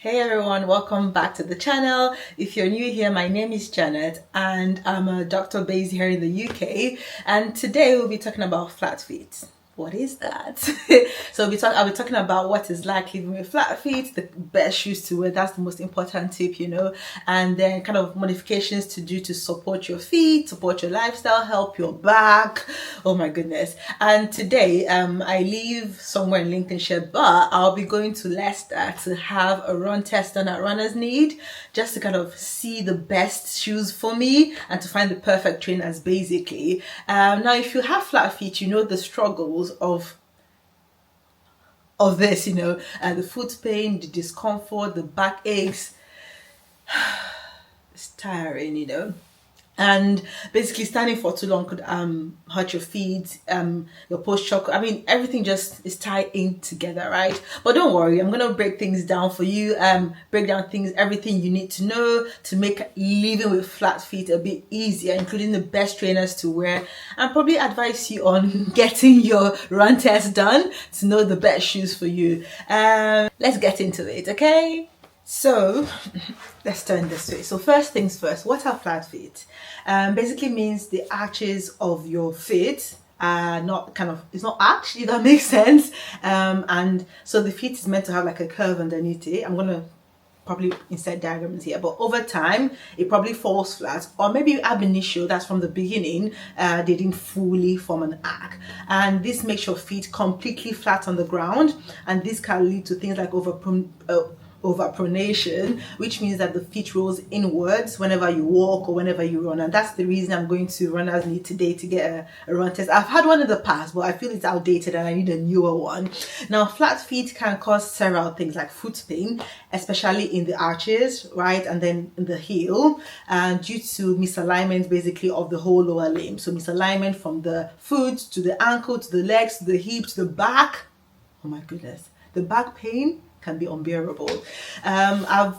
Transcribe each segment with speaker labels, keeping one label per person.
Speaker 1: Hey everyone, welcome back to the channel. If you're new here, my name is Janet and I'm a doctor based here in the UK, and today we'll be talking about flat feet. What is that? So I'll be talking about what is like living with flat feet, the best shoes to wear, that's the most important tip, and then kind of modifications to do to support your feet, support your lifestyle, help your back. Oh my goodness. And today I live somewhere in Lincolnshire, but I'll be going to Leicester to have a run test done at Runners Need, just to kind of see the best shoes for me and to find the perfect trainers basically. Now if you have flat feet, you know the struggles of this, the foot pain, the discomfort, the back aches. It's tiring, and basically standing for too long could hurt your feet, your posture. I mean, everything just is tied in together, right? But don't worry, I'm gonna break things down for you, break down everything you need to know to make living with flat feet a bit easier, including the best trainers to wear, and probably advise you on getting your run test done to know the best shoes for you. Let's get into it, okay? So let's turn this way. So first things first, what are flat feet? Basically means the arches of your feet are not it's not arched, if that makes sense. And so the feet is meant to have like a curve underneath it. I'm gonna probably insert diagrams here, but over time it probably falls flat, or maybe ab initio, that's from the beginning, they didn't fully form an arc, and this makes your feet completely flat on the ground, and this can lead to things like overpronation, which means that the feet rolls inwards whenever you walk or whenever you run. And that's the reason I'm going to Runners Need today to get a run test. I've had one in the past, but I feel it's outdated and I need a newer one. Now, flat feet can cause several things like foot pain, especially in the arches, right, and then in the heel, and due to misalignment basically of the whole lower limb. So misalignment from the foot to the ankle to the legs to the hip to the back. Oh my goodness, the back pain can be unbearable. I've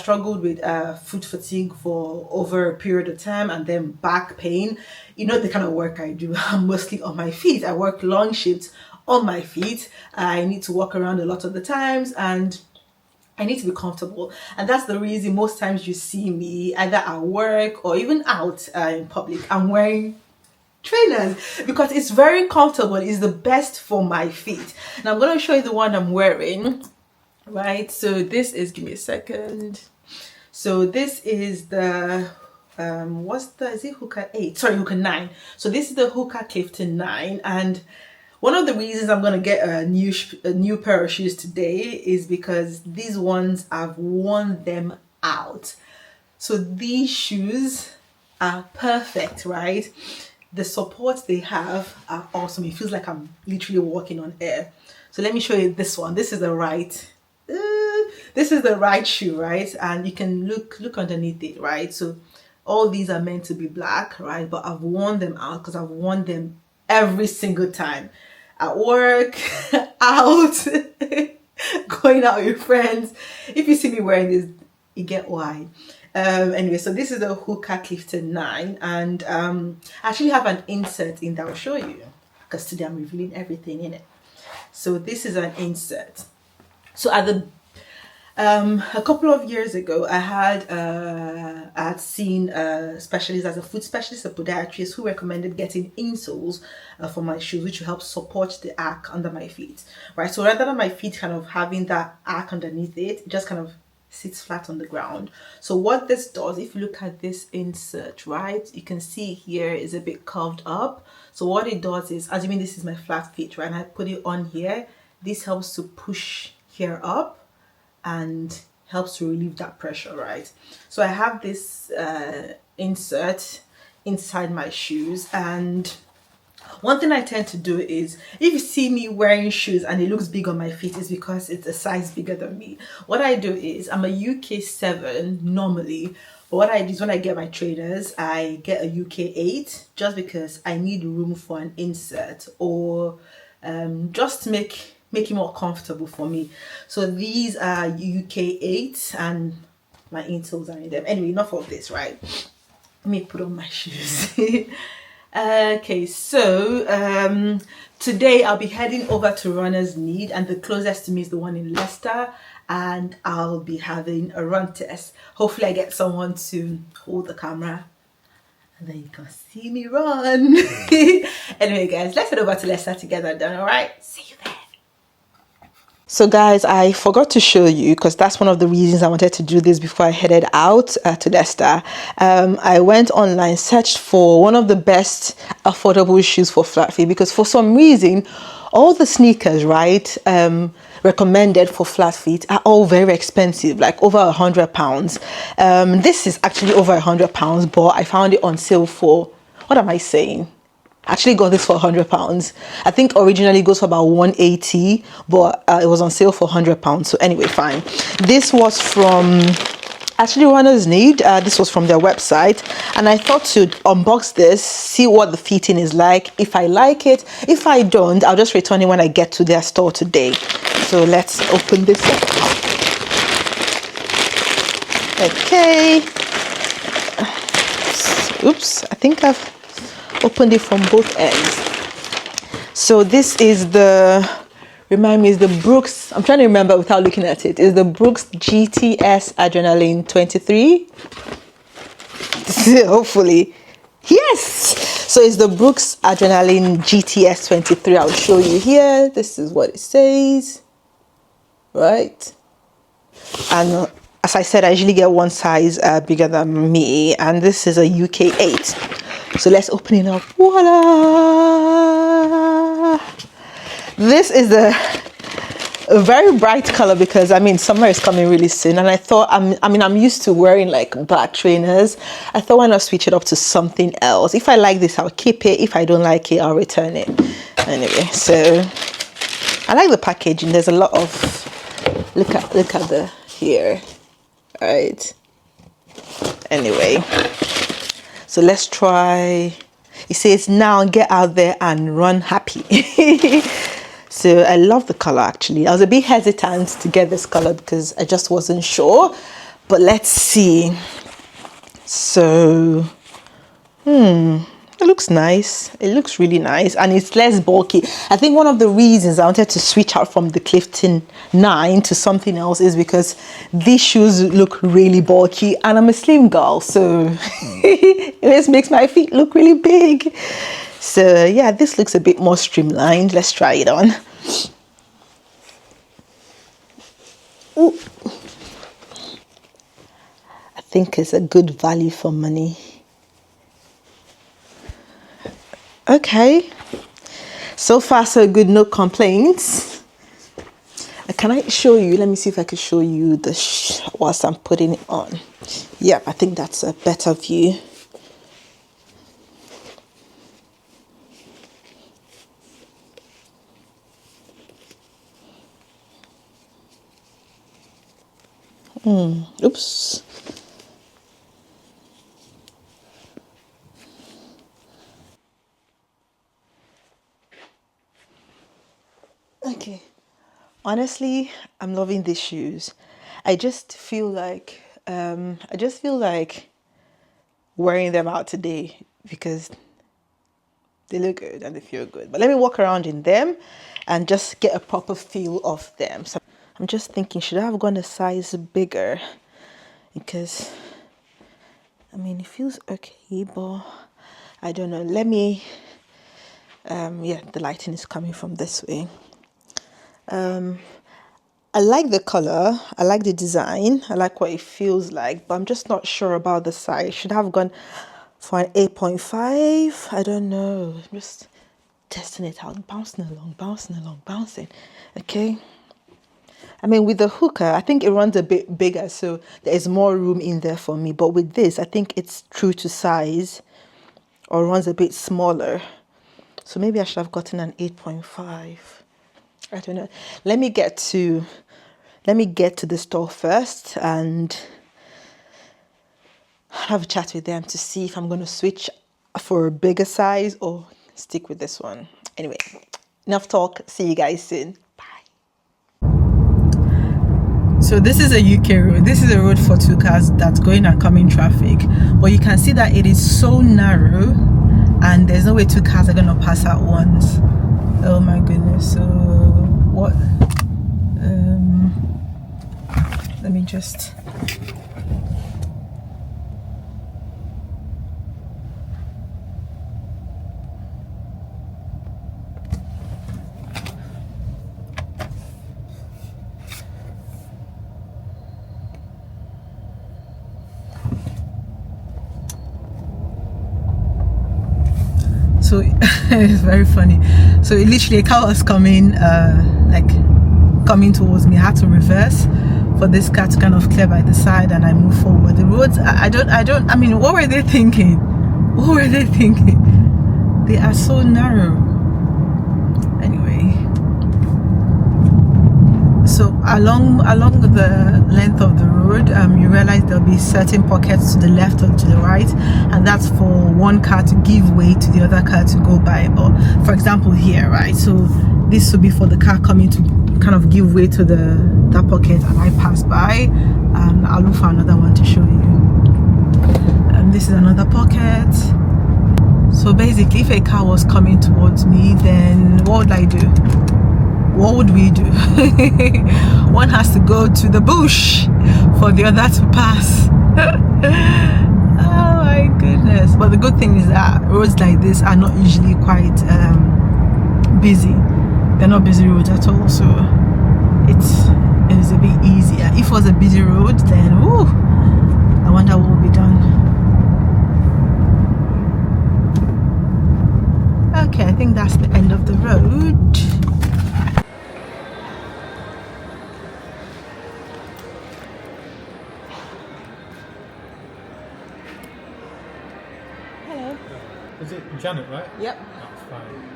Speaker 1: struggled with foot fatigue for over a period of time, and then back pain. You know the kind of work I do, I'm mostly on my feet. I work long shifts on my feet. I need to walk around a lot of the times, and I need to be comfortable, and that's the reason most times you see me either at work or even out in public, I'm wearing trainers because it's very comfortable. It's the best for my feet. Now I'm going to show you the one I'm wearing, right? So this is, give me a second. So this is the is it Hoka 8? Sorry, Hoka 9. So this is the Hoka Clifton 9, and one of the reasons I'm going to get a new pair of shoes today is because these ones, I've worn them out. So these shoes are perfect, right? The supports they have are awesome. It feels like I'm literally walking on air. So let me show you this one. This is the right shoe, right? And you can look underneath it, right? So all these are meant to be black, right? But I've worn them out because I've worn them every single time at work, out, going out with friends. If you see me wearing this, you get why. Anyway, so this is the Hoka Clifton 9, and I actually have an insert in that I'll show you, because today I'm revealing everything in it. So this is an insert. So at the a couple of years ago, I had seen a specialist, as a foot specialist, a podiatrist, who recommended getting insoles for my shoes, which will help support the arc under my feet, right? So rather than my feet kind of having that arc underneath it, it just kind of sits flat on the ground. So what this does, if you look at this insert, right, you can see here is a bit curved up. So what it does is, assuming this is my flat feet, right, and I put it on here, this helps to push here up and helps to relieve that pressure, right? So I have this insert inside my shoes, and one thing I tend to do is, if you see me wearing shoes and it looks big on my feet, is because it's a size bigger than me. What I do is, I'm a UK 7 normally, but what I do is when I get my trainers, I get a UK 8 just because I need room for an insert, or just to make it more comfortable for me. So these are UK 8 and my insoles are in them. Anyway, enough of this, right? Let me put on my shoes. Okay, so today I'll be heading over to Runners Need, and the closest to me is the one in Leicester, and I'll be having a run test. Hopefully I get someone to hold the camera and then you can see me run. Anyway guys, let's head over to Leicester to get that done. All right, see you there. So guys, I forgot to show you, because that's one of the reasons I wanted to do this before I headed out to Leicester. I went online, searched for one of the best affordable shoes for flat feet, because for some reason all the sneakers, right, recommended for flat feet are all very expensive, like over £100. This is actually over £100, but I found it on sale for, what am I saying? Actually got this for £100. I think originally it goes for about 180, but it was on sale for £100. So anyway, fine. This was from actually Runners Need. This was from their website, and I thought to unbox this, see what the fitting is like. If I like it, if I don't, I'll just return it when I get to their store today. So let's open this up. Okay. Oops, I think I've opened it from both ends. So this is the, remind me, is the Brooks, I'm trying to remember without looking at it, is the Brooks GTS Adrenaline 23. Hopefully, yes. So it's the Brooks Adrenaline GTS 23. I'll show you here. This is what it says, right? And as I said, I usually get one size bigger than me, and this is a UK 8. So let's open it up. Voila! This is a very bright color, because I mean summer is coming really soon, and I thought I'm used to wearing like black trainers. I thought, why not switch it up to something else? If I like this, I'll keep it. If I don't like it, I'll return it. Anyway, so I like the packaging. There's a lot of look at the here, right? Anyway. So let's try. It says, now get out there and run happy. So I love the color actually. I was a bit hesitant to get this color because I just wasn't sure. But let's see. So, it looks nice. It looks really nice, and it's less bulky. I think one of the reasons I wanted to switch out from the Clifton 9 to something else is because these shoes look really bulky, and I'm a slim girl, so it just makes my feet look really big. So yeah, this looks a bit more streamlined. Let's try it on. Ooh. I think it's a good value for money. Okay, so far so good, no complaints. Can I show you? Let me see if I can show you the whilst I'm putting it on. Yeah, I think that's a better view. Oops. Okay, honestly, I'm loving these shoes. I just feel like wearing them out today because they look good and they feel good. But let me walk around in them and just get a proper feel of them. So I'm just thinking, should I have gone a size bigger? Because I mean, it feels okay, but I don't know. Let me yeah, the lighting is coming from this way. I like the color, I like the design, I like what it feels like, but I'm just not sure about the size. Should have gone for an 8.5. I don't know. I'm just testing it out, bouncing along, bouncing. Okay. I mean, with the hooker, I think it runs a bit bigger, so there's more room in there for me. But with this, I think it's true to size, or runs a bit smaller. So maybe I should have gotten an 8.5. I don't know. Let me get to the store first and have a chat with them to see if I'm going to switch for a bigger size or stick with this one. Anyway, enough talk. See you guys soon. Bye. So this is a UK road. This is a road for two cars that's going and coming traffic. But you can see that it is so narrow and there's no way two cars are going to pass at once. Oh my goodness. So what me just... So it's very funny. So literally a car was coming, like coming towards me. I had to reverse for this car to kind of clear by the side, and I moved forward. The roads, I mean, what were they thinking? What were they thinking? They are so narrow. Anyway, so along the length of the road, you realize there'll be certain pockets to the left or to the right, and that's for one car to give way to the other car to go by. But for example here, right, so this would be for the car coming to kind of give way to that pocket, and I pass by, and I'll look for another one to show you. And this is another pocket. So basically, if a car was coming towards me, then what would I do? What would we do? One has to go to the bush for the other to pass. Oh my goodness. But the good thing is that roads like this are not usually quite busy. They're not busy roads at all, so it is a bit easier. If it was a busy road, then woo, I wonder what will be done. Okay, I think that's the end of the road.
Speaker 2: Is it Janet, right?
Speaker 1: Yep.
Speaker 2: That's fine.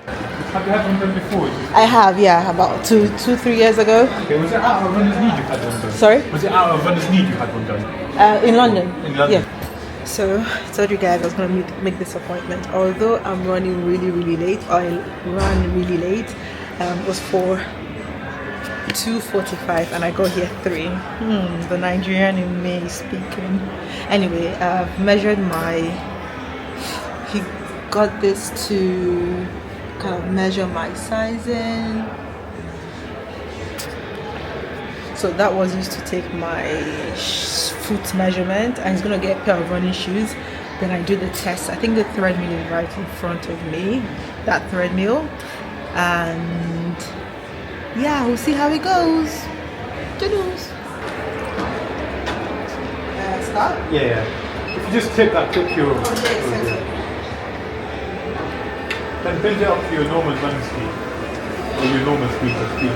Speaker 2: Have you had one done before?
Speaker 1: I have, yeah, about 3 years ago.
Speaker 2: Okay, was it out of Runner's Need you had one done?
Speaker 1: Sorry?
Speaker 2: Was it out of Runner's Need you had one done?
Speaker 1: In London.
Speaker 2: In London?
Speaker 1: Yeah. So I told you guys I was going to make this appointment. Although I'm running really late, or I ran really late, it was for 2:45 and I got here 3. The Nigerian in me is speaking. Anyway, I've measured he got this to kind of measure my sizing. So that was used to take my foot measurement, and he's gonna get a pair of running shoes. Then I do the test. I think the thread mill is right in front of me, that thread mill, and yeah, we'll see how it goes. Toodles. Stop?
Speaker 2: Yeah. If you just clip that clip your... Then build it up to your normal running speed. Or your normal speed of speed.